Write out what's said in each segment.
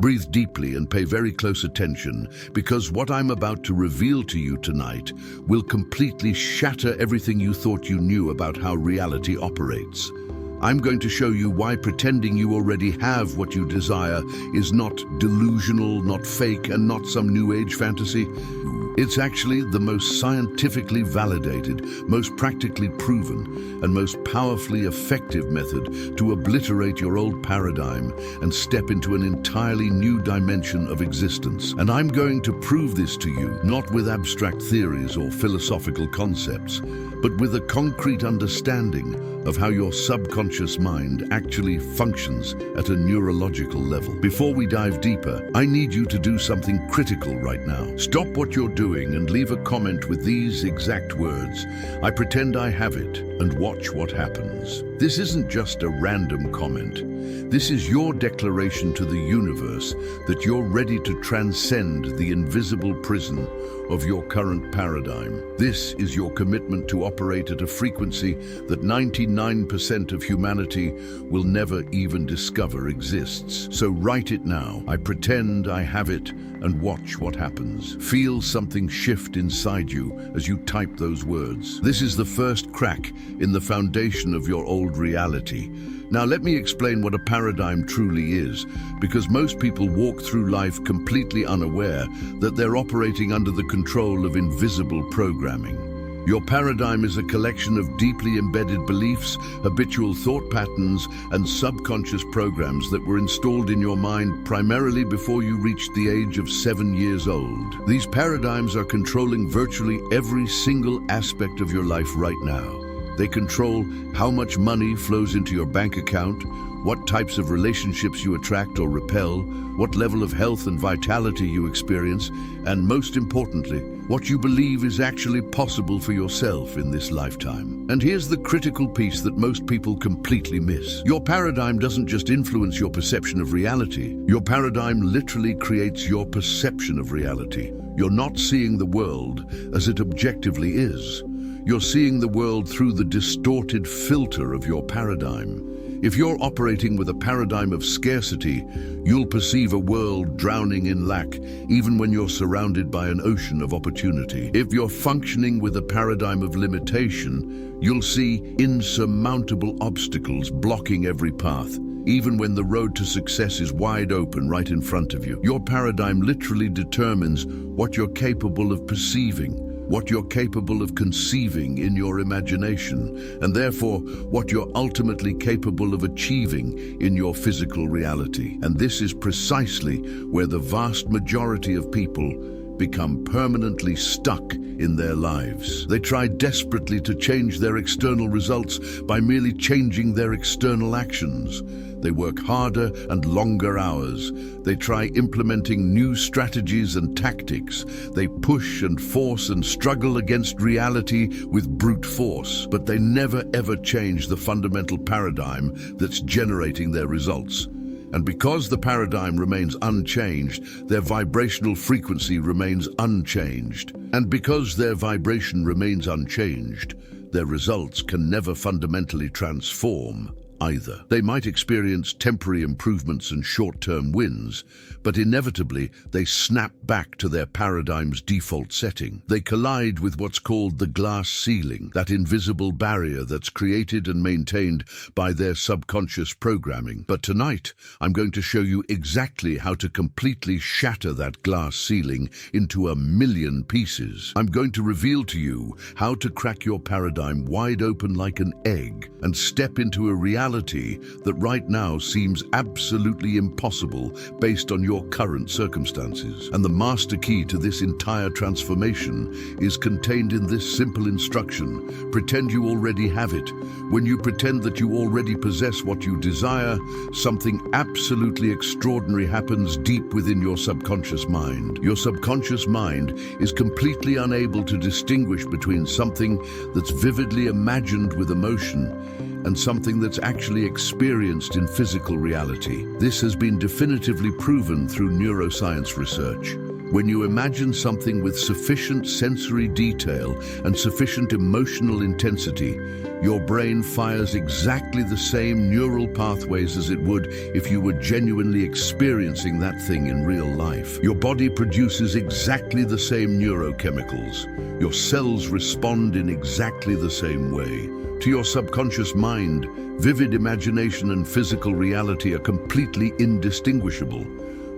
Breathe deeply and pay very close attention, because what I'm about to reveal to you tonight will completely shatter everything you thought you knew about how reality operates. I'm going to show you why pretending you already have what you desire is not delusional, not fake, and not some new age fantasy. It's actually the most scientifically validated, most practically proven, and most powerfully effective method to obliterate your old paradigm and step into an entirely new dimension of existence. And I'm going to prove this to you, not with abstract theories or philosophical concepts, but with a concrete understanding of how your subconscious mind actually functions at a neurological level. Before we dive deeper, I need you to do something critical right now. Stop what you're doing and leave a comment with these exact words: "I pretend I have it," and watch what happens. This isn't just a random comment. This is your declaration to the universe that you're ready to transcend the invisible prison of your current paradigm. This is your commitment to operate at a frequency that 99% of humanity will never even discover exists. So write it now. I pretend I have it, and watch what happens. Feel something shift inside you as you type those words. This is the first crack in the foundation of your old reality. Now let me explain what a paradigm truly is, because most people walk through life completely unaware that they're operating under the control of invisible programming. Your paradigm is a collection of deeply embedded beliefs, habitual thought patterns, and subconscious programs that were installed in your mind primarily before you reached the age of 7 years old. These paradigms are controlling virtually every single aspect of your life right now. They control how much money flows into your bank account, what types of relationships you attract or repel, what level of health and vitality you experience, and most importantly, what you believe is actually possible for yourself in this lifetime. And here's the critical piece that most people completely miss. Your paradigm doesn't just influence your perception of reality. Your paradigm literally creates your perception of reality. You're not seeing the world as it objectively is. You're seeing the world through the distorted filter of your paradigm. If you're operating with a paradigm of scarcity, you'll perceive a world drowning in lack, even when you're surrounded by an ocean of opportunity. If you're functioning with a paradigm of limitation, you'll see insurmountable obstacles blocking every path, even when the road to success is wide open right in front of you. Your paradigm literally determines what you're capable of perceiving, what you're capable of conceiving in your imagination, and therefore what you're ultimately capable of achieving in your physical reality. And this is precisely where the vast majority of people become permanently stuck in their lives. They try desperately to change their external results by merely changing their external actions. They work harder and longer hours. They try implementing new strategies and tactics. They push and force and struggle against reality with brute force, but they never ever change the fundamental paradigm that's generating their results. And because the paradigm remains unchanged, their vibrational frequency remains unchanged. And because their vibration remains unchanged, their results can never fundamentally transform either. They might experience temporary improvements and short-term wins, but inevitably they snap back to their paradigm's default setting. They collide with what's called the glass ceiling, that invisible barrier that's created and maintained by their subconscious programming. But tonight, I'm going to show you exactly how to completely shatter that glass ceiling into a million pieces. I'm going to reveal to you how to crack your paradigm wide open like an egg and step into a reality that right now seems absolutely impossible based on your current circumstances. And the master key to this entire transformation is contained in this simple instruction: pretend you already have it. When you pretend that you already possess what you desire, something absolutely extraordinary happens deep within your subconscious mind. Your subconscious mind is completely unable to distinguish between something that's vividly imagined with emotion and something that's actually experienced in physical reality. This has been definitively proven through neuroscience research. When you imagine something with sufficient sensory detail and sufficient emotional intensity, your brain fires exactly the same neural pathways as it would if you were genuinely experiencing that thing in real life. Your body produces exactly the same neurochemicals. Your cells respond in exactly the same way. To your subconscious mind, vivid imagination and physical reality are completely indistinguishable.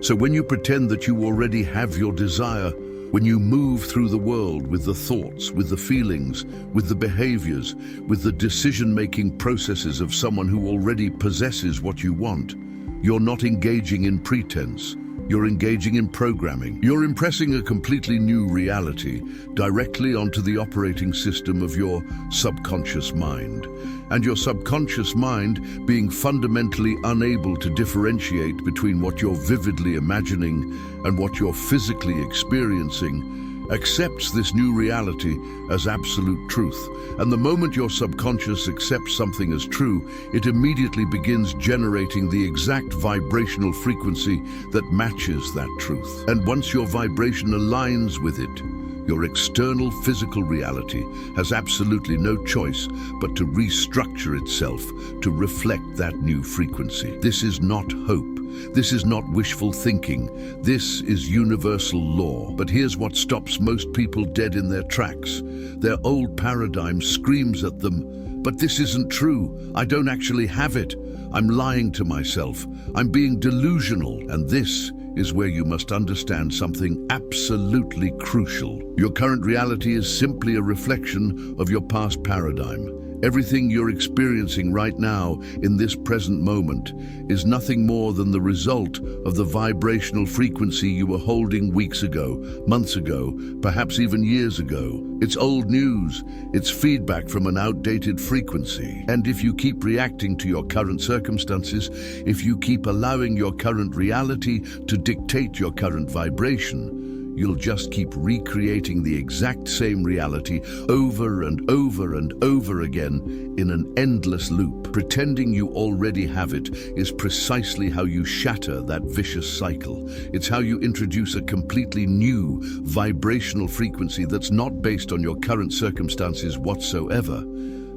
So when you pretend that you already have your desire, when you move through the world with the thoughts, with the feelings, with the behaviors, with the decision-making processes of someone who already possesses what you want, you're not engaging in pretense. You're engaging in programming. You're impressing a completely new reality directly onto the operating system of your subconscious mind. And your subconscious mind, being fundamentally unable to differentiate between what you're vividly imagining and what you're physically experiencing, accepts this new reality as absolute truth. And the moment your subconscious accepts something as true, it immediately begins generating the exact vibrational frequency that matches that truth. And once your vibration aligns with it, your external physical reality has absolutely no choice but to restructure itself to reflect that new frequency. This is not hope. This is not wishful thinking. This is universal law. But here's what stops most people dead in their tracks. Their old paradigm screams at them, "But this isn't true. I don't actually have it. I'm lying to myself. I'm being delusional." And this is where you must understand something absolutely crucial. Your current reality is simply a reflection of your past paradigm. Everything you're experiencing right now in this present moment is nothing more than the result of the vibrational frequency you were holding weeks ago, months ago, perhaps even years ago. It's old news. It's feedback from an outdated frequency. And if you keep reacting to your current circumstances, if you keep allowing your current reality to dictate your current vibration, you'll just keep recreating the exact same reality over and over and over again in an endless loop. Pretending you already have it is precisely how you shatter that vicious cycle. It's how you introduce a completely new vibrational frequency that's not based on your current circumstances whatsoever,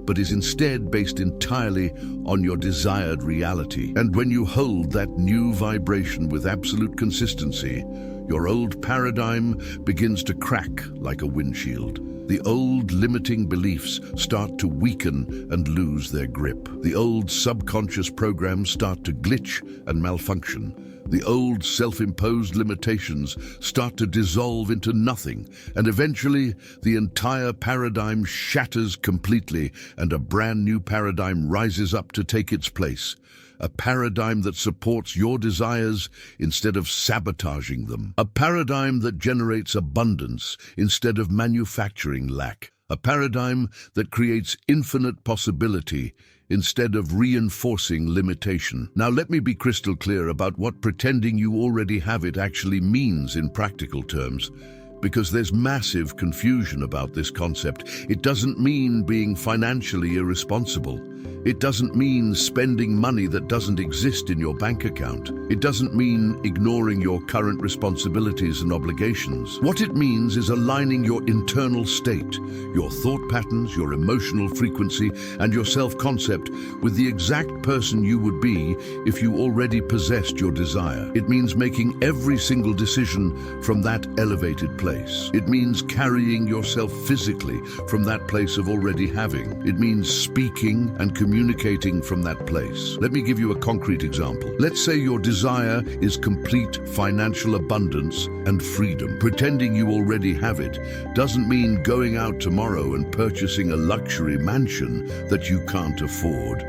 but is instead based entirely on your desired reality. And when you hold that new vibration with absolute consistency, your old paradigm begins to crack like a windshield. The old limiting beliefs start to weaken and lose their grip. The old subconscious programs start to glitch and malfunction. The old self-imposed limitations start to dissolve into nothing, and eventually the entire paradigm shatters completely and a brand new paradigm rises up to take its place. A paradigm that supports your desires instead of sabotaging them. A paradigm that generates abundance instead of manufacturing lack. A paradigm that creates infinite possibility instead of reinforcing limitation. Now let me be crystal clear about what pretending you already have it actually means in practical terms, because there's massive confusion about this concept. It doesn't mean being financially irresponsible. It doesn't mean spending money that doesn't exist in your bank account. It doesn't mean ignoring your current responsibilities and obligations. What it means is aligning your internal state, your thought patterns, your emotional frequency, and your self-concept with the exact person you would be if you already possessed your desire. It means making every single decision from that elevated place. It means carrying yourself physically from that place of already having. It means speaking and communicating from that place. Let me give you a concrete example. Let's say your desire is complete financial abundance and freedom. Pretending you already have it doesn't mean going out tomorrow and purchasing a luxury mansion that you can't afford.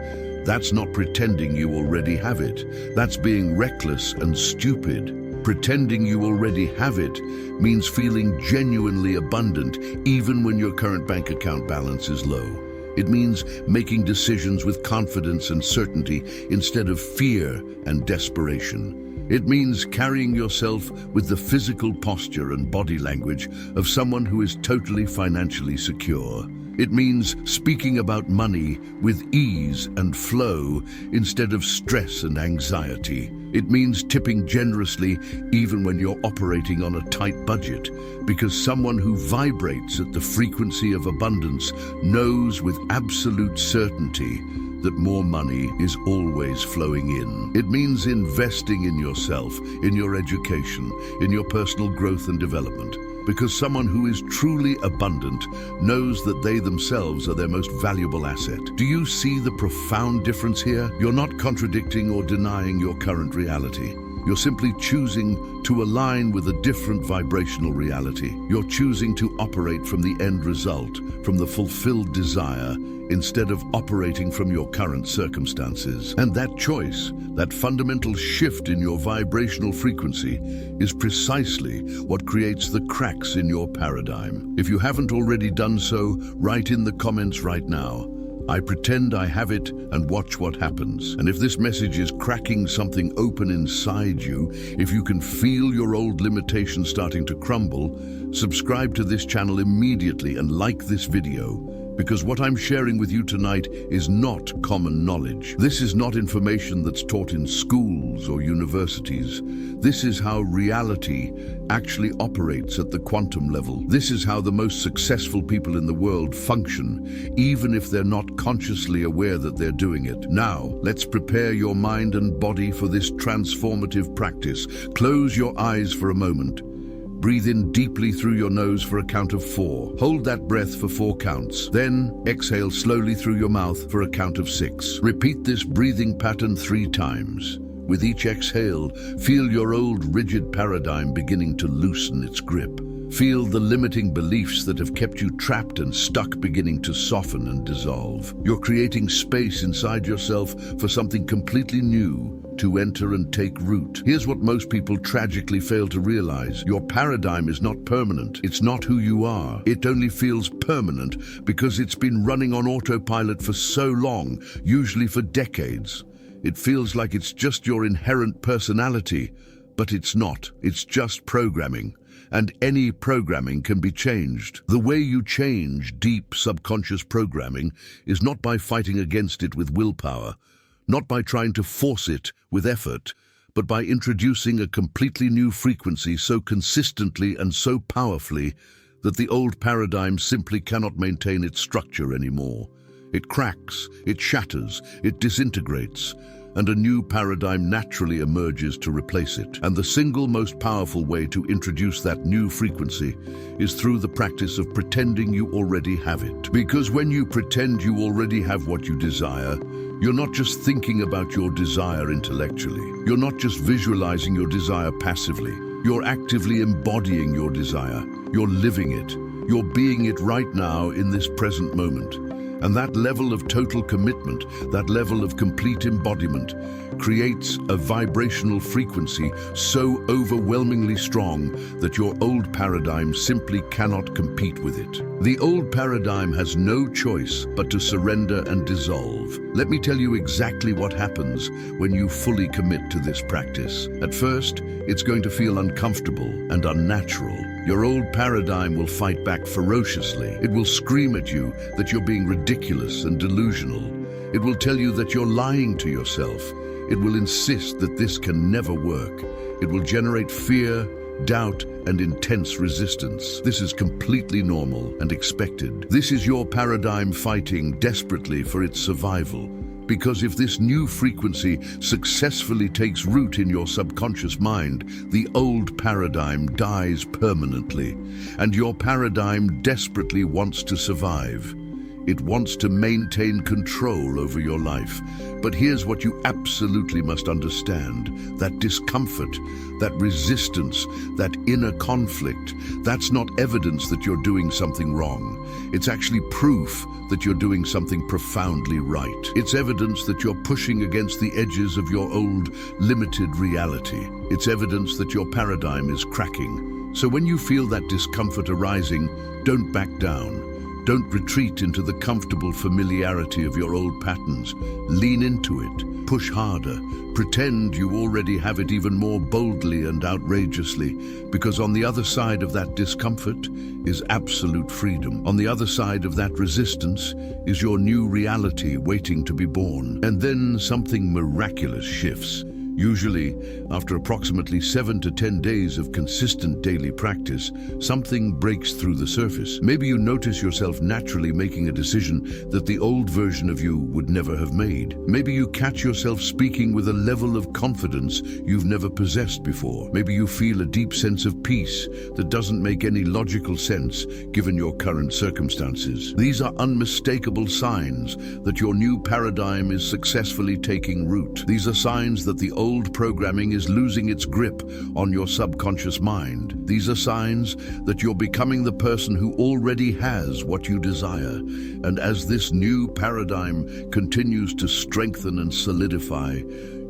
That's not pretending you already have it. That's being reckless and stupid. Pretending you already have it means feeling genuinely abundant even when your current bank account balance is low. It means making decisions with confidence and certainty instead of fear and desperation. It means carrying yourself with the physical posture and body language of someone who is totally financially secure. It means speaking about money with ease and flow instead of stress and anxiety. It means tipping generously even when you're operating on a tight budget, because someone who vibrates at the frequency of abundance knows with absolute certainty that more money is always flowing in. It means investing in yourself, in your education, in your personal growth and development, because someone who is truly abundant knows that they themselves are their most valuable asset. Do you see the profound difference here? You're not contradicting or denying your current reality. You're simply choosing to align with a different vibrational reality. You're choosing to operate from the end result, from the fulfilled desire, instead of operating from your current circumstances. And that choice, that fundamental shift in your vibrational frequency, is precisely what creates the cracks in your paradigm. If you haven't already done so, write in the comments right now, "I pretend I have it," and watch what happens. And if this message is cracking something open inside you, if you can feel your old limitations starting to crumble, subscribe to this channel immediately and like this video. Because what I'm sharing with you tonight is not common knowledge. This is not information that's taught in schools or universities. This is how reality actually operates at the quantum level. This is how the most successful people in the world function, even if they're not consciously aware that they're doing it. Now, let's prepare your mind and body for this transformative practice. Close your eyes for a moment. Breathe in deeply through your nose for a count of 4. Hold that breath for 4 counts. Then exhale slowly through your mouth for a count of 6. Repeat this breathing pattern 3 times. With each exhale, feel your old rigid paradigm beginning to loosen its grip. Feel the limiting beliefs that have kept you trapped and stuck beginning to soften and dissolve. You're creating space inside yourself for something completely new to enter and take root. Here's what most people tragically fail to realize. Your paradigm is not permanent. It's not who you are. It only feels permanent because it's been running on autopilot for so long, usually for decades. It feels like it's just your inherent personality, but it's not. It's just programming. And any programming can be changed. The way you change deep subconscious programming is not by fighting against it with willpower, not by trying to force it with effort, but by introducing a completely new frequency so consistently and so powerfully that the old paradigm simply cannot maintain its structure anymore. It cracks, it shatters, it disintegrates, and a new paradigm naturally emerges to replace it. And the single most powerful way to introduce that new frequency is through the practice of pretending you already have it. Because when you pretend you already have what you desire, you're not just thinking about your desire intellectually. You're not just visualizing your desire passively. You're actively embodying your desire. You're living it. You're being it right now in this present moment. And that level of total commitment, that level of complete embodiment, creates a vibrational frequency so overwhelmingly strong that your old paradigm simply cannot compete with it. The old paradigm has no choice but to surrender and dissolve. Let me tell you exactly what happens when you fully commit to this practice. At first, it's going to feel uncomfortable and unnatural. Your old paradigm will fight back ferociously. It will scream at you that you're being ridiculous and delusional. It will tell you that you're lying to yourself. It will insist that this can never work. It will generate fear, doubt, and intense resistance. This is completely normal and expected. This is your paradigm fighting desperately for its survival. Because if this new frequency successfully takes root in your subconscious mind, the old paradigm dies permanently, and your paradigm desperately wants to survive. It wants to maintain control over your life. But here's what you absolutely must understand. That discomfort, that resistance, that inner conflict, that's not evidence that you're doing something wrong. It's actually proof that you're doing something profoundly right. It's evidence that you're pushing against the edges of your old, limited reality. It's evidence that your paradigm is cracking. So when you feel that discomfort arising, don't back down. Don't retreat into the comfortable familiarity of your old patterns. Lean into it. Push harder. Pretend you already have it even more boldly and outrageously, because on the other side of that discomfort is absolute freedom. On the other side of that resistance is your new reality waiting to be born. And then something miraculous shifts. Usually, after approximately 7 to 10 days of consistent daily practice, something breaks through the surface. Maybe you notice yourself naturally making a decision that the old version of you would never have made. Maybe you catch yourself speaking with a level of confidence you've never possessed before. Maybe you feel a deep sense of peace that doesn't make any logical sense given your current circumstances. These are unmistakable signs that your new paradigm is successfully taking root. These are signs that the old programming is losing its grip on your subconscious mind. These are signs that you're becoming the person who already has what you desire. And as this new paradigm continues to strengthen and solidify,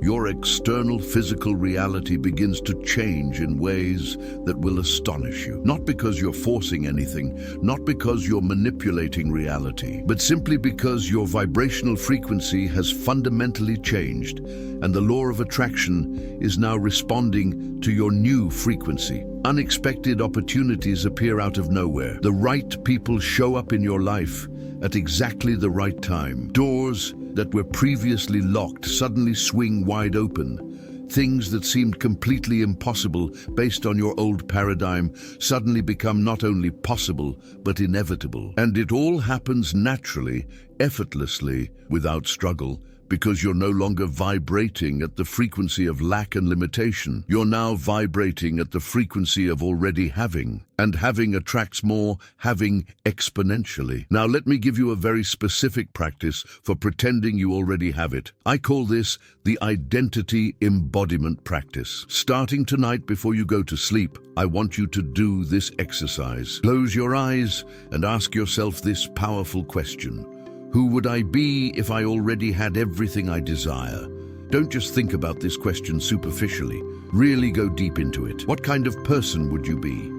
your external physical reality begins to change in ways that will astonish you. Not because you're forcing anything, not because you're manipulating reality, but simply because your vibrational frequency has fundamentally changed, and the law of attraction is now responding to your new frequency. Unexpected opportunities appear out of nowhere. The right people show up in your life at exactly the right time. Doors that were previously locked suddenly swing wide open. Things that seemed completely impossible based on your old paradigm suddenly become not only possible, but inevitable. And it all happens naturally, effortlessly, without struggle, because you're no longer vibrating at the frequency of lack and limitation. You're now vibrating at the frequency of already having. And having attracts more, having exponentially. Now let me give you a very specific practice for pretending you already have it. I call this the identity embodiment practice. Starting tonight before you go to sleep, I want you to do this exercise. Close your eyes and ask yourself this powerful question. Who would I be if I already had everything I desire? Don't just think about this question superficially. Really go deep into it. What kind of person would you be?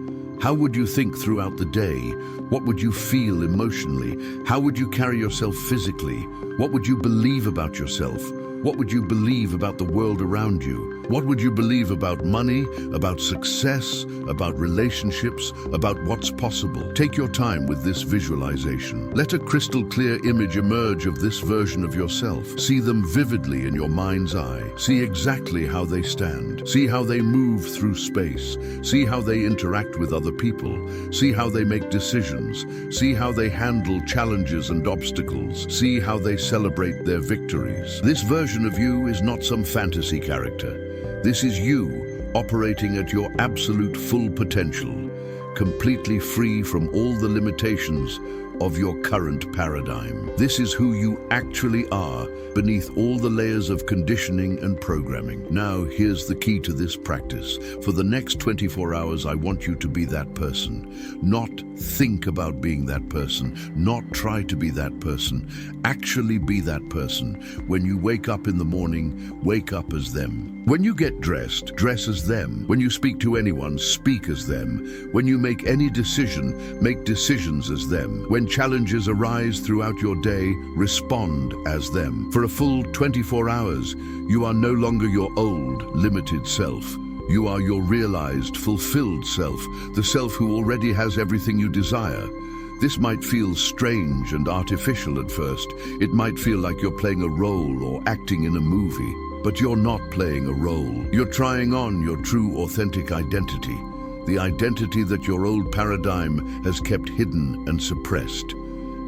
How would you think throughout the day? What would you feel emotionally? How would you carry yourself physically? What would you believe about yourself? What would you believe about the world around you? What would you believe about money, about success, about relationships, about what's possible? Take your time with this visualization. Let a crystal clear image emerge of this version of yourself. See them vividly in your mind's eye. See exactly how they stand. See how they move through space. See how they interact with other people. See how they make decisions. See how they handle challenges and obstacles. See how they celebrate their victories. This version of you is not some fantasy character. This is you operating at your absolute full potential, completely free from all the limitations of your current paradigm. This is who you actually are beneath all the layers of conditioning and programming. Now, here's the key to this practice. For the next 24 hours, I want you to be that person. Not think about being that person, not try to be that person. Actually be that person. When you wake up in the morning, wake up as them. When you get dressed, dress as them. When you speak to anyone, speak as them. When you make any decision, make decisions as them. When challenges arise throughout your day, respond as them. For a full 24 hours, you are no longer your old, limited self. You are your realized, fulfilled self, the self who already has everything you desire. This might feel strange and artificial at first. It might feel like you're playing a role or acting in a movie. But you're not playing a role. You're trying on your true, authentic identity. The identity that your old paradigm has kept hidden and suppressed.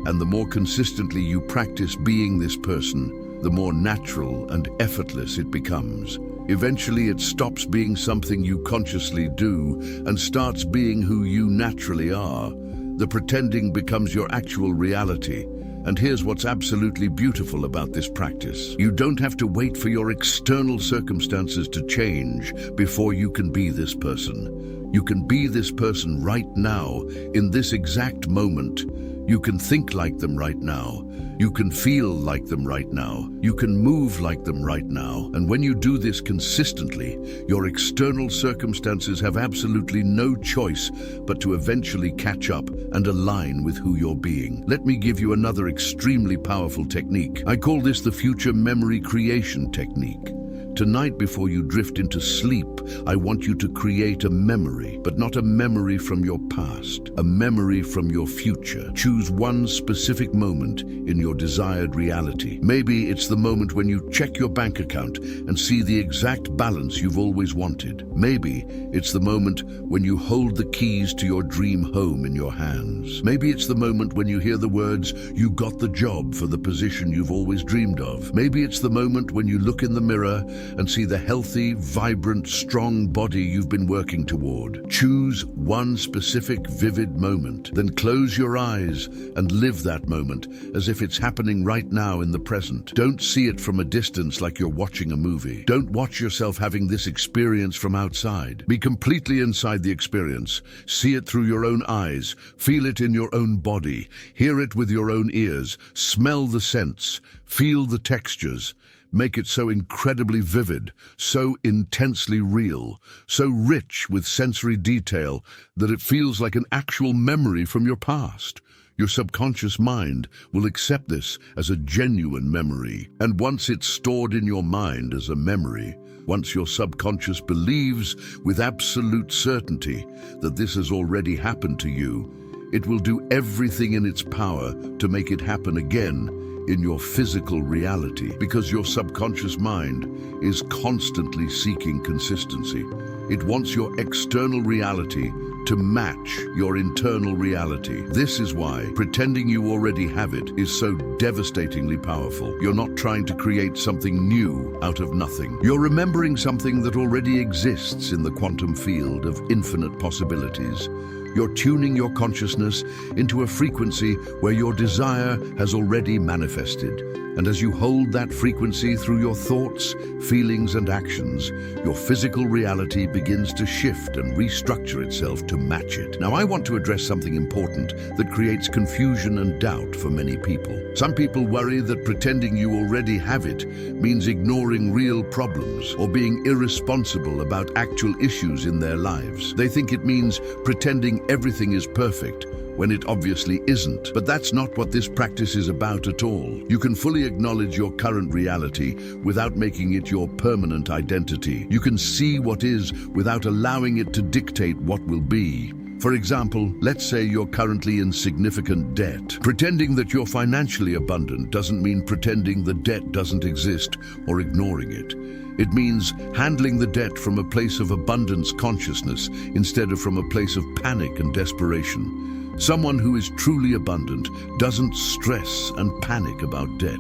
And the more consistently you practice being this person, the more natural and effortless it becomes. Eventually it stops being something you consciously do and starts being who you naturally are. The pretending becomes your actual reality. And here's what's absolutely beautiful about this practice. You don't have to wait for your external circumstances to change before you can be this person. You can be this person right now, in this exact moment. You can think like them right now. You can feel like them right now. You can move like them right now. And when you do this consistently, your external circumstances have absolutely no choice but to eventually catch up and align with who you're being. Let me give you another extremely powerful technique. I call this the future memory creation technique. Tonight, before you drift into sleep, I want you to create a memory, but not a memory from your past, a memory from your future. Choose one specific moment in your desired reality. Maybe it's the moment when you check your bank account and see the exact balance you've always wanted. Maybe it's the moment when you hold the keys to your dream home in your hands. Maybe it's the moment when you hear the words, "You got the job for the position you've always dreamed of." Maybe it's the moment when you look in the mirror and see the healthy, vibrant, strong body you've been working toward. Choose one specific, vivid moment, then close your eyes and live that moment as if it's happening right now in the present. Don't see it from a distance like you're watching a movie. Don't watch yourself having this experience from outside. Be completely inside the experience. See it through your own eyes. Feel it in your own body. Hear it with your own ears. Smell the scents. Feel the textures. Make it so incredibly vivid, so intensely real, so rich with sensory detail that it feels like an actual memory from your past. Your subconscious mind will accept this as a genuine memory. And once it's stored in your mind as a memory, once your subconscious believes with absolute certainty that this has already happened to you, it will do everything in its power to make it happen again in your physical reality, because your subconscious mind is constantly seeking consistency. It wants your external reality to match your internal reality. This is why pretending you already have it is so devastatingly powerful. You're not trying to create something new out of nothing. You're remembering something that already exists in the quantum field of infinite possibilities. You're tuning your consciousness into a frequency where your desire has already manifested. And as you hold that frequency through your thoughts, feelings, and actions, your physical reality begins to shift and restructure itself to match it. Now, I want to address something important that creates confusion and doubt for many people. Some people worry that pretending you already have it means ignoring real problems or being irresponsible about actual issues in their lives. They think it means pretending everything is perfect, when it obviously isn't. But that's not what this practice is about at all. You can fully acknowledge your current reality without making it your permanent identity. You can see what is without allowing it to dictate what will be. For example, let's say you're currently in significant debt. Pretending that you're financially abundant doesn't mean pretending the debt doesn't exist or ignoring it. It means handling the debt from a place of abundance consciousness instead of from a place of panic and desperation. Someone who is truly abundant doesn't stress and panic about debt.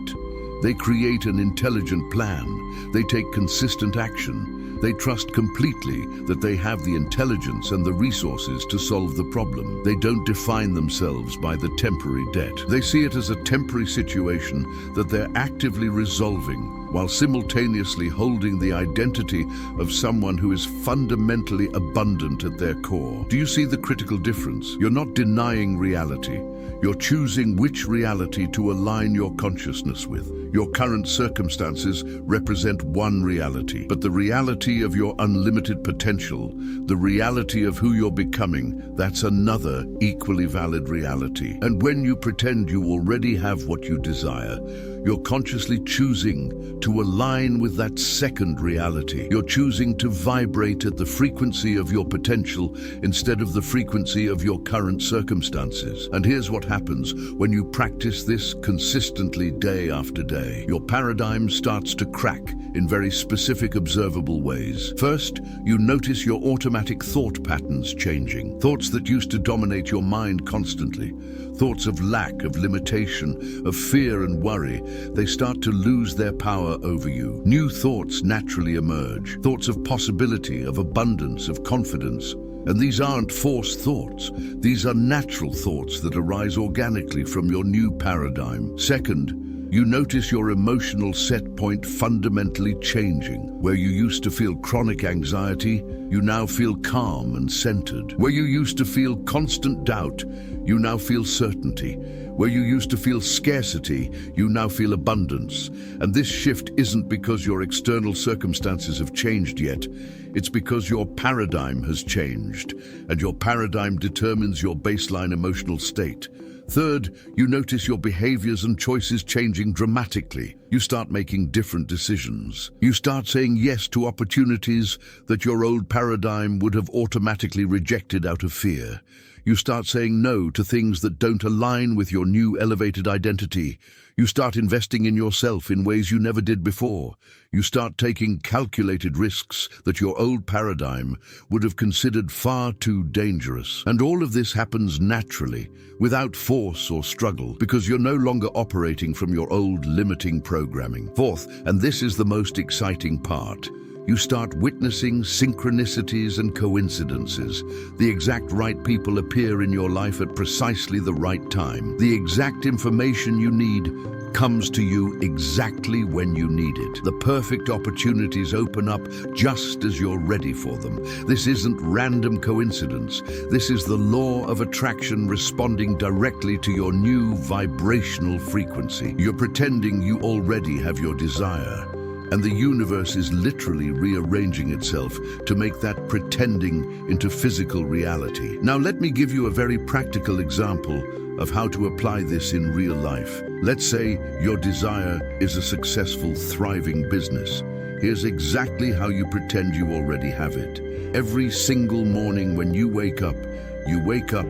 They create an intelligent plan. They take consistent action. They trust completely that they have the intelligence and the resources to solve the problem. They don't define themselves by the temporary debt. They see it as a temporary situation that they're actively resolving, while simultaneously holding the identity of someone who is fundamentally abundant at their core. Do you see the critical difference? You're not denying reality. You're choosing which reality to align your consciousness with. Your current circumstances represent one reality, but the reality of your unlimited potential, the reality of who you're becoming, that's another equally valid reality. And when you pretend you already have what you desire, you're consciously choosing to align with that second reality. You're choosing to vibrate at the frequency of your potential instead of the frequency of your current circumstances. And here's what happens when you practice this consistently day after day. Your paradigm starts to crack in very specific, observable ways. First, you notice your automatic thought patterns changing. Thoughts that used to dominate your mind constantly. Thoughts of lack, of limitation, of fear and worry, they start to lose their power over you. New thoughts naturally emerge. Thoughts of possibility, of abundance, of confidence. And these aren't forced thoughts. These are natural thoughts that arise organically from your new paradigm. Second, you notice your emotional set point fundamentally changing. Where you used to feel chronic anxiety, you now feel calm and centered. Where you used to feel constant doubt, you now feel certainty. Where you used to feel scarcity, you now feel abundance. And this shift isn't because your external circumstances have changed yet. It's because your paradigm has changed, and your paradigm determines your baseline emotional state. Third, you notice your behaviors and choices changing dramatically. You start making different decisions. You start saying yes to opportunities that your old paradigm would have automatically rejected out of fear. You start saying no to things that don't align with your new elevated identity. You start investing in yourself in ways you never did before. You start taking calculated risks that your old paradigm would have considered far too dangerous. And all of this happens naturally, without force or struggle, because you're no longer operating from your old limiting programming. Fourth, and this is the most exciting part, you start witnessing synchronicities and coincidences. The exact right people appear in your life at precisely the right time. The exact information you need comes to you exactly when you need it. The perfect opportunities open up just as you're ready for them. This isn't random coincidence. This is the law of attraction responding directly to your new vibrational frequency. You're pretending you already have your desire, and the universe is literally rearranging itself to make that pretending into physical reality. Now let me give you a very practical example of how to apply this in real life. Let's say your desire is a successful, thriving business. Here's exactly how you pretend you already have it. Every single morning when you wake up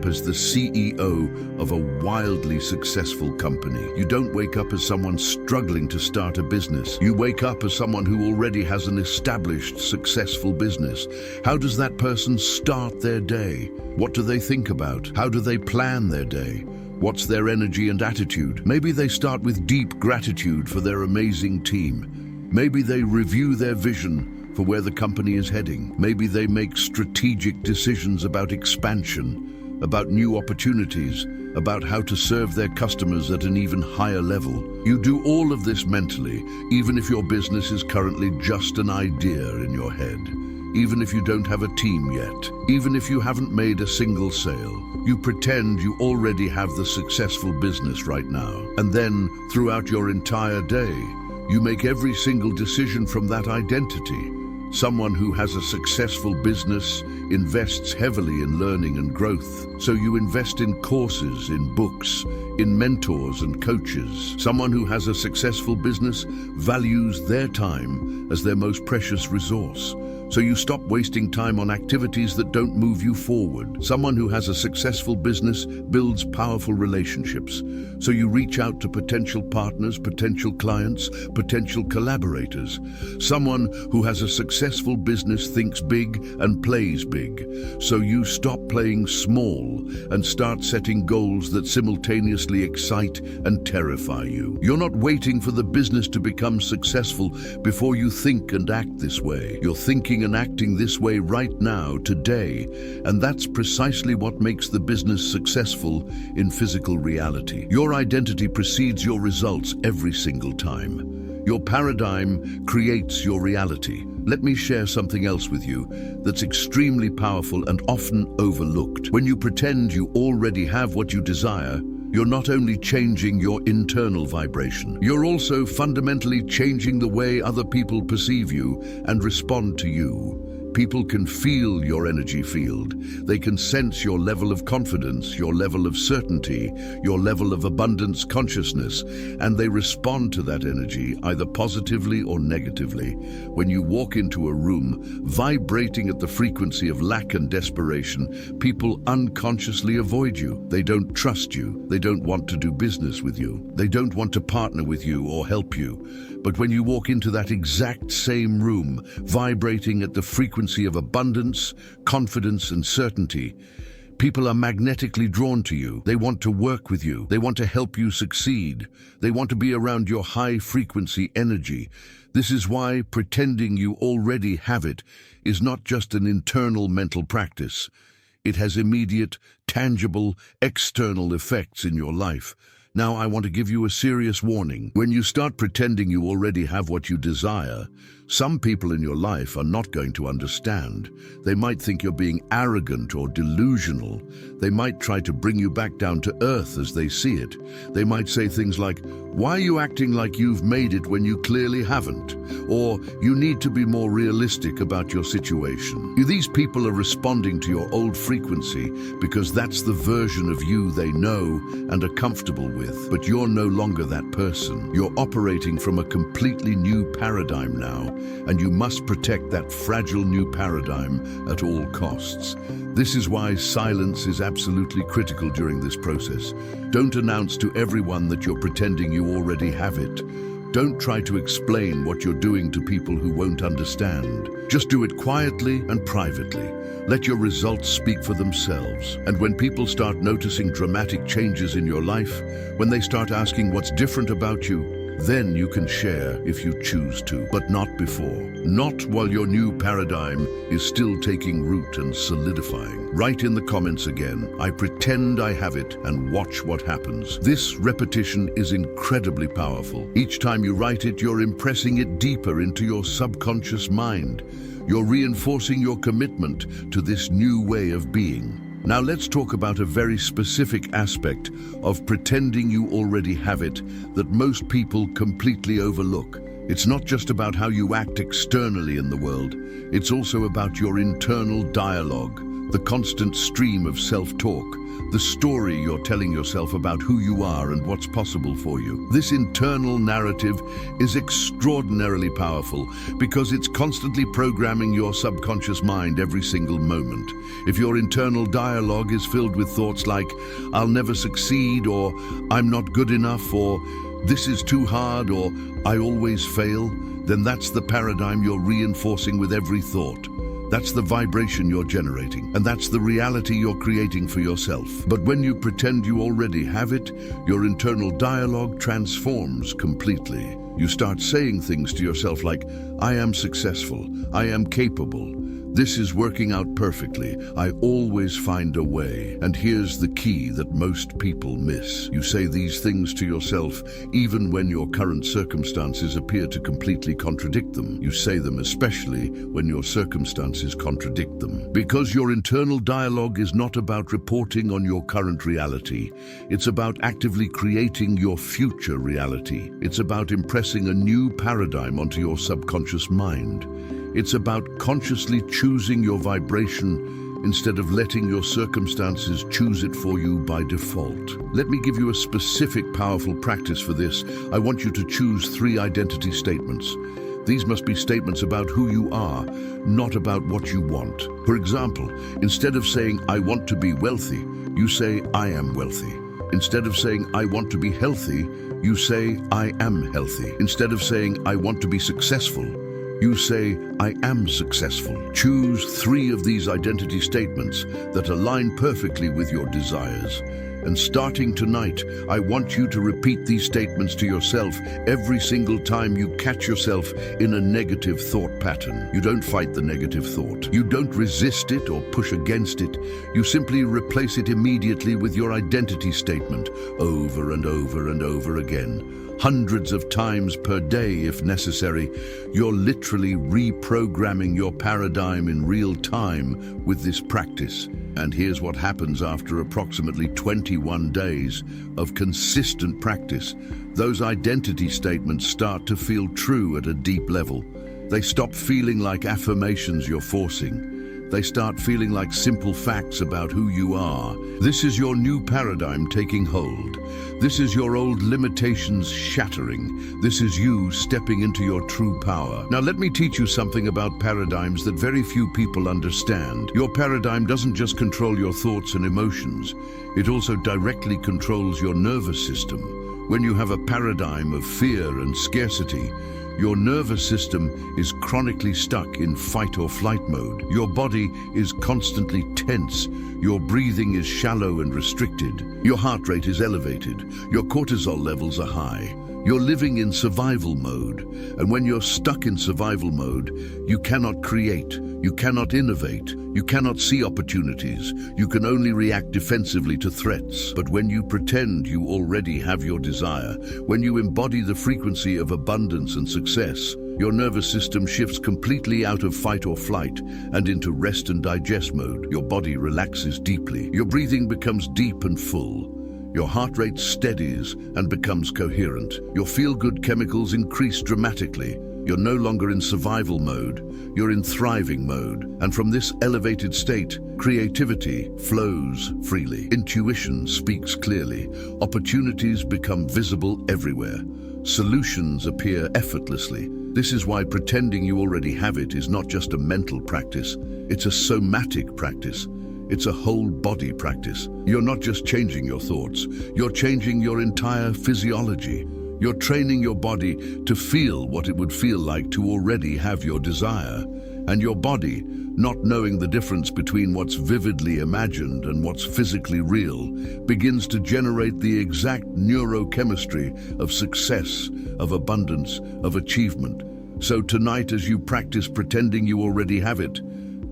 as the CEO of a wildly successful company. You don't wake up as someone struggling to start a business. You wake up as someone who already has an established, successful business. How does that person start their day? What do they think about? How do they plan their day? What's their energy and attitude? Maybe they start with deep gratitude for their amazing team. Maybe they review their vision for where the company is heading. Maybe they make strategic decisions about expansion, about new opportunities, about how to serve their customers at an even higher level. You do all of this mentally, even if your business is currently just an idea in your head. Even if you don't have a team yet, even if you haven't made a single sale, you pretend you already have the successful business right now. And then, throughout your entire day, you make every single decision from that identity. Someone who has a successful business invests heavily in learning and growth. So you invest in courses, in books, in mentors and coaches. Someone who has a successful business values their time as their most precious resource. So you stop wasting time on activities that don't move you forward. Someone who has a successful business builds powerful relationships. So you reach out to potential partners, potential clients, potential collaborators. Someone who has a successful business thinks big and plays big. So you stop playing small and start setting goals that simultaneously excite and terrify you. You're not waiting for the business to become successful before you think and act this way. You're thinking and acting this way right now, today, and that's precisely what makes the business successful in physical reality. Your identity precedes your results every single time. Your paradigm creates your reality. Let me share something else with you that's extremely powerful and often overlooked. When you pretend you already have what you desire, you're not only changing your internal vibration, you're also fundamentally changing the way other people perceive you and respond to you. People can feel your energy field. They can sense your level of confidence, your level of certainty, your level of abundance consciousness, and they respond to that energy either positively or negatively. When you walk into a room vibrating at the frequency of lack and desperation, people unconsciously avoid you. They don't trust you. They don't want to do business with you. They don't want to partner with you or help you. But when you walk into that exact same room, vibrating at the frequency of abundance, confidence, and certainty, people are magnetically drawn to you. They want to work with you. They want to help you succeed. They want to be around your high-frequency energy. This is why pretending you already have it is not just an internal mental practice. It has immediate, tangible, external effects in your life. Now, I want to give you a serious warning. When you start pretending you already have what you desire, Some people in your life are not going to understand. They might think you're being arrogant or delusional. They might try to bring you back down to earth as they see it. They might say things like, "Why are you acting like you've made it when you clearly haven't?" Or, "You need to be more realistic about your situation." These people are responding to your old frequency because that's the version of you they know and are comfortable with. But you're no longer that person. You're operating from a completely new paradigm now, and you must protect that fragile new paradigm at all costs. This is why silence is absolutely critical during this process. Don't announce to everyone that you're pretending you already have it. Don't try to explain what you're doing to people who won't understand. Just do it quietly and privately. Let your results speak for themselves. And when people start noticing dramatic changes in your life, when they start asking what's different about you, then you can share if you choose to, but not before. Not while your new paradigm is still taking root and solidifying. Write in the comments again, "I pretend I have it," and watch what happens. This repetition is incredibly powerful. Each time you write it, you're impressing it deeper into your subconscious mind. You're reinforcing your commitment to this new way of being. Now let's talk about a very specific aspect of pretending you already have it that most people completely overlook. It's not just about how you act externally in the world. It's also about your internal dialogue, the constant stream of self-talk, the story you're telling yourself about who you are and what's possible for you. This internal narrative is extraordinarily powerful because it's constantly programming your subconscious mind every single moment. If your internal dialogue is filled with thoughts like, "I'll never succeed," or "I'm not good enough," or "This is too hard," or "I always fail," then that's the paradigm you're reinforcing with every thought. That's the vibration you're generating, and that's the reality you're creating for yourself. But when you pretend you already have it, your internal dialogue transforms completely. You start saying things to yourself like, "I am successful, I am capable, this is working out perfectly, I always find a way." And here's the key that most people miss. You say these things to yourself even when your current circumstances appear to completely contradict them. You say them especially when your circumstances contradict them. Because your internal dialogue is not about reporting on your current reality. It's about actively creating your future reality. It's about impressing a new paradigm onto your subconscious mind. It's about consciously choosing your vibration instead of letting your circumstances choose it for you by default. Let me give you a specific, powerful practice for this. I want you to choose 3 identity statements. These must be statements about who you are, not about what you want. For example, instead of saying, "I want to be wealthy," you say, "I am wealthy." Instead of saying, "I want to be healthy," you say, "I am healthy." Instead of saying, "I want to be successful," you say, "I am successful." Choose 3 of these identity statements that align perfectly with your desires. And starting tonight, I want you to repeat these statements to yourself every single time you catch yourself in a negative thought pattern. You don't fight the negative thought. You don't resist it or push against it. You simply replace it immediately with your identity statement over and over and over again. Hundreds of times per day if necessary. You're literally reprogramming your paradigm in real time with this practice. And here's what happens after approximately 21 days of consistent practice. Those identity statements start to feel true at a deep level. They stop feeling like affirmations you're forcing. They start feeling like simple facts about who you are. This is your new paradigm taking hold. This is your old limitations shattering. This is you stepping into your true power. Now let me teach you something about paradigms that very few people understand. Your paradigm doesn't just control your thoughts and emotions. It also directly controls your nervous system. When you have a paradigm of fear and scarcity, your nervous system is chronically stuck in fight or flight mode. Your body is constantly tense. Your breathing is shallow and restricted. Your heart rate is elevated. Your cortisol levels are high. You're living in survival mode. And when you're stuck in survival mode, you cannot create, you cannot innovate, you cannot see opportunities. You can only react defensively to threats. But when you pretend you already have your desire, when you embody the frequency of abundance and success, Your nervous system shifts completely out of fight or flight and into rest and digest mode. Your body relaxes deeply. Your breathing becomes deep and full. Your heart rate steadies and becomes coherent. Your feel-good chemicals increase dramatically. You're no longer in survival mode, you're in thriving mode. And from this elevated state, creativity flows freely. Intuition speaks clearly. Opportunities become visible everywhere. Solutions appear effortlessly. This is why pretending you already have it is not just a mental practice, it's a somatic practice. It's a whole body practice. You're not just changing your thoughts, you're changing your entire physiology. You're training your body to feel what it would feel like to already have your desire. And your body, not knowing the difference between what's vividly imagined and what's physically real, begins to generate the exact neurochemistry of success, of abundance, of achievement. So tonight, as you practice pretending you already have it,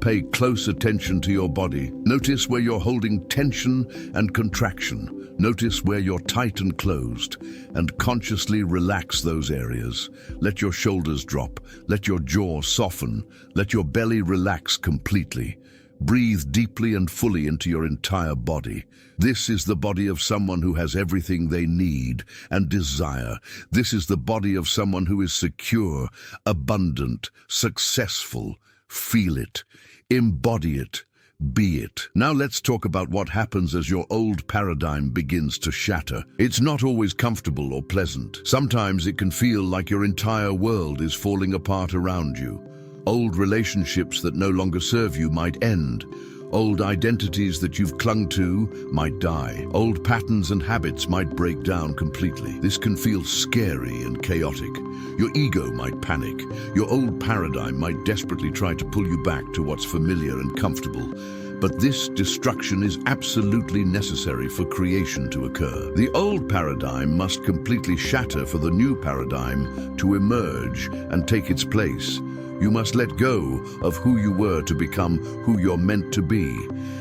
pay close attention to your body. Notice where you're holding tension and contraction. Notice where you're tight and closed, and consciously relax those areas. Let your shoulders drop, let your jaw soften, let your belly relax completely. Breathe deeply and fully into your entire body. This is the body of someone who has everything they need and desire. This is the body of someone who is secure, abundant, successful. Feel it, embody it, be it. Now let's talk about what happens as your old paradigm begins to shatter. It's not always comfortable or pleasant. Sometimes it can feel like your entire world is falling apart around you. Old relationships that no longer serve you might end. Old identities that you've clung to might die. Old patterns and habits might break down completely. This can feel scary and chaotic. Your ego might panic. Your old paradigm might desperately try to pull you back to what's familiar and comfortable. But this destruction is absolutely necessary for creation to occur. The old paradigm must completely shatter for the new paradigm to emerge and take its place. You must let go of who you were to become who you're meant to be.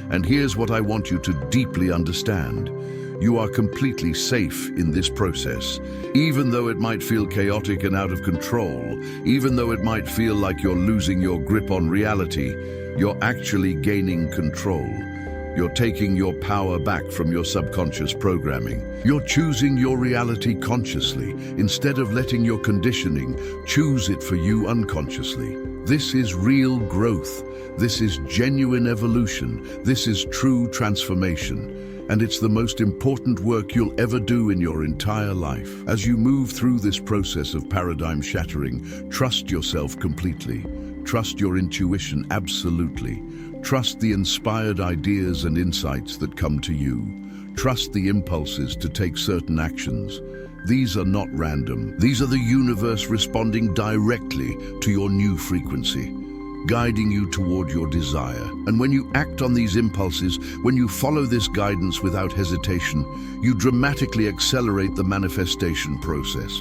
And here's what I want you to deeply understand. You are completely safe in this process. Even though it might feel chaotic and out of control, even though it might feel like you're losing your grip on reality, you're actually gaining control. You're taking your power back from your subconscious programming. You're choosing your reality consciously. Instead of letting your conditioning choose it for you unconsciously. This is real growth. This is genuine evolution. This is true transformation. And it's the most important work you'll ever do in your entire life. As you move through this process of paradigm shattering, trust yourself completely. Trust your intuition absolutely. Trust the inspired ideas and insights that come to you. Trust the impulses to take certain actions. These are not random. These are the universe responding directly to your new frequency, guiding you toward your desire. And when you act on these impulses, when you follow this guidance without hesitation, you dramatically accelerate the manifestation process.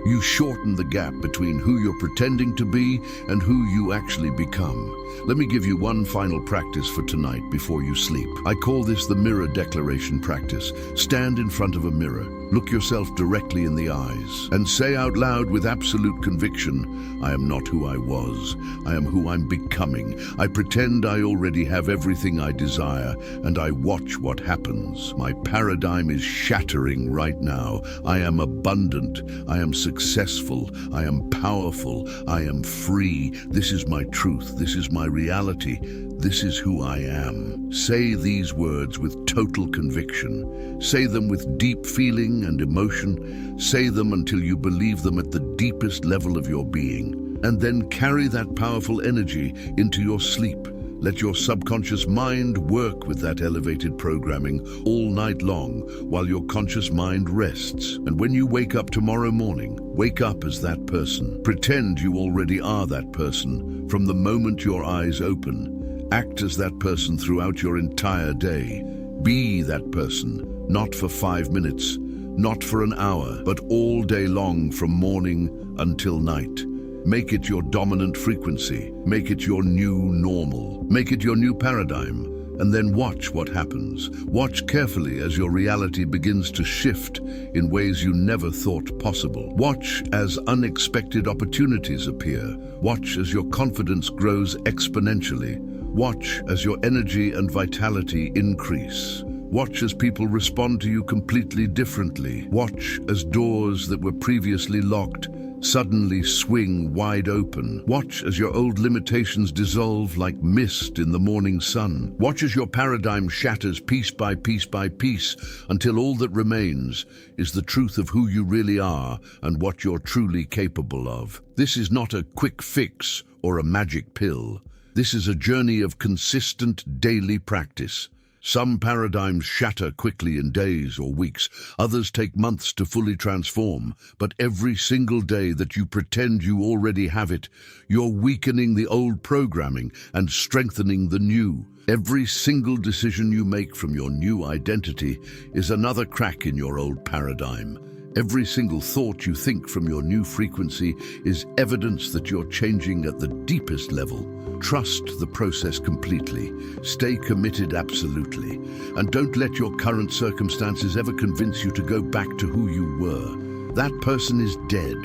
You shorten the gap between who you're pretending to be and who you actually become. Let me give you one final practice for tonight before you sleep. I call this the mirror declaration practice. Stand in front of a mirror, look yourself directly in the eyes, and say out loud with absolute conviction, I am not who I was. I am who I'm becoming. I pretend I already have everything I desire, and I watch what happens. My paradigm is shattering right now. I am abundant. I am successful. I am powerful. I am free. This is my truth. This is my reality. This is who I am. Say these words with total conviction. Say them with deep feeling and emotion. Say them until you believe them at the deepest level of your being. And then carry that powerful energy into your sleep. Let your subconscious mind work with that elevated programming all night long while your conscious mind rests. And when you wake up tomorrow morning, wake up as that person. Pretend you already are that person from the moment your eyes open. Act as that person throughout your entire day. Be that person, not for 5 minutes, not for an hour, but all day long from morning until night. Make it your dominant frequency. Make it your new normal. Make it your new paradigm. And then watch what happens. Watch carefully as your reality begins to shift in ways you never thought possible. Watch as unexpected opportunities appear. Watch as your confidence grows exponentially. Watch as your energy and vitality increase. Watch as people respond to you completely differently. Watch as doors that were previously locked suddenly swing wide open. Watch as your old limitations dissolve like mist in the morning sun. Watch as your paradigm shatters piece by piece by piece until all that remains is the truth of who you really are and what you're truly capable of. This is not a quick fix or a magic pill. This is a journey of consistent daily practice. Some paradigms shatter quickly in days or weeks. Others take months to fully transform. But every single day that you pretend you already have it, you're weakening the old programming and strengthening the new. Every single decision you make from your new identity is another crack in your old paradigm. Every single thought you think from your new frequency is evidence that you're changing at the deepest level. Trust the process completely. Stay committed absolutely. And don't let your current circumstances ever convince you to go back to who you were. That person is dead.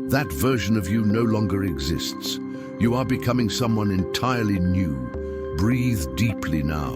That version of you no longer exists. You are becoming someone entirely new. Breathe deeply now.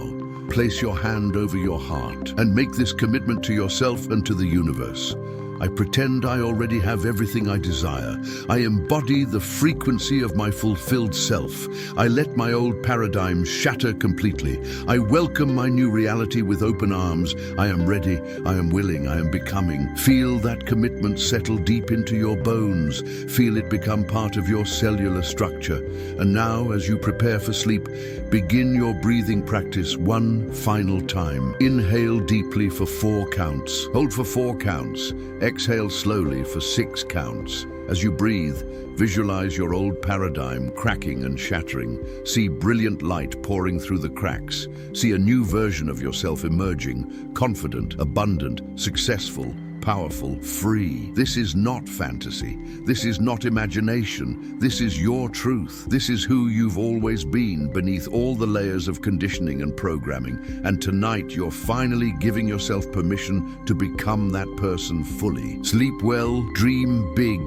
Place your hand over your heart and make this commitment to yourself and to the universe. I pretend I already have everything I desire. I embody the frequency of my fulfilled self. I let my old paradigms shatter completely. I welcome my new reality with open arms. I am ready, I am willing, I am becoming. Feel that commitment settle deep into your bones. Feel it become part of your cellular structure. And now, as you prepare for sleep, begin your breathing practice one final time. Inhale deeply for 4 counts. Hold for 4 counts. Exhale slowly for 6 counts. As you breathe, visualize your old paradigm cracking and shattering. See brilliant light pouring through the cracks. See a new version of yourself emerging, confident, abundant, successful, powerful, free. This is not fantasy. This is not imagination. This is your truth. This is who you've always been beneath all the layers of conditioning and programming. And tonight you're finally giving yourself permission to become that person fully. Sleep well, dream big,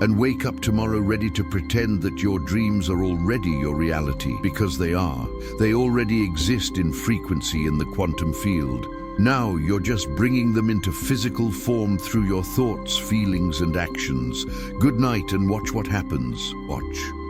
and wake up tomorrow ready to pretend that your dreams are already your reality, because they are. They already exist in frequency in the quantum field. Now you're just bringing them into physical form through your thoughts, feelings, and actions. Good night, and watch what happens. Watch.